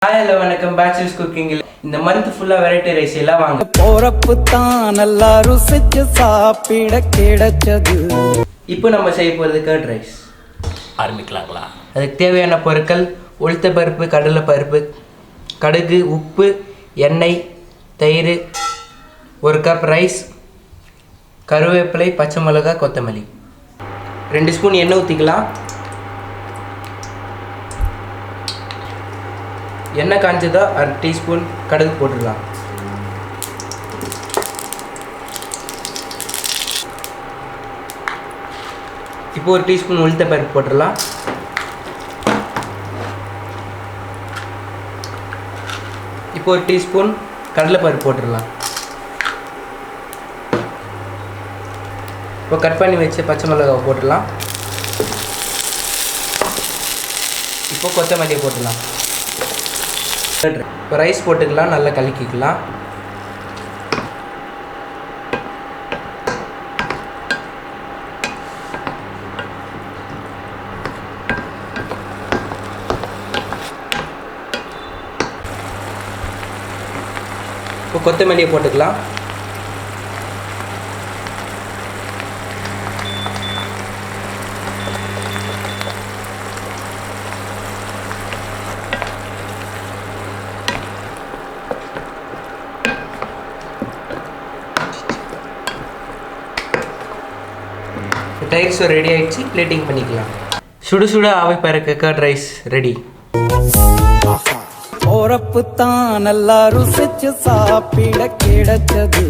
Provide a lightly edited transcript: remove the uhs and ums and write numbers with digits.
Hi, hello, welcome Bachelor's cooking. இந்த month full variety rice எல்லாம் வாங்க. போறப்பு தான் நல்லா ருசிச்சு சாப்பிட கிடைச்சது. இப்போ நம்ம செய்ய போறது curd rice. ஆரம்பிக்கலாங்களா? அதுக்கு தேவையான பொருட்கள் உளுத்த பருப்பு, கடலை பருப்பு, கடுகு, உப்பு, எண்ணெய், தயிர், 1 கப் ரைஸ், கருவேப்பிலை, பச்சை மிளகாய், கொத்தமல்லி. 2 ஸ்பூன் எண்ணெய் ஊற்றிக்கலாம். எண்ணெய் காஞ்சதா 1/2 டீஸ்பூன் கடுகு போட்டுடலாம். இப்போ 1 டீஸ்பூன் உளுத்த பருப்பு போட்டுடலாம். இப்போ 1 டீஸ்பூன் கடலை பருப்பு போட்டுடலாம். இப்போ கட் பண்ணி வச்ச பச்சை மிளகாய் போட்டுடலாம். இப்போ கொத்தமல்லியை போட்டுடலாம். இப்போ ரைஸ் போட்டுக்கலாம், நல்லா கலக்கிக்கலாம். இப்போ கொத்தமல்லியை போட்டுக்கலாம். ரைஸ் ரெடி ஆயிடுச்சு, பிளேட்டிங் பண்ணிக்கலாம். சுடு சுட ஆவி பறக்க கர்ட் ரைஸ் ரெடி. போறப்பு தான் நல்லா ருசிச்சு சாப்பிட கிடைச்சது.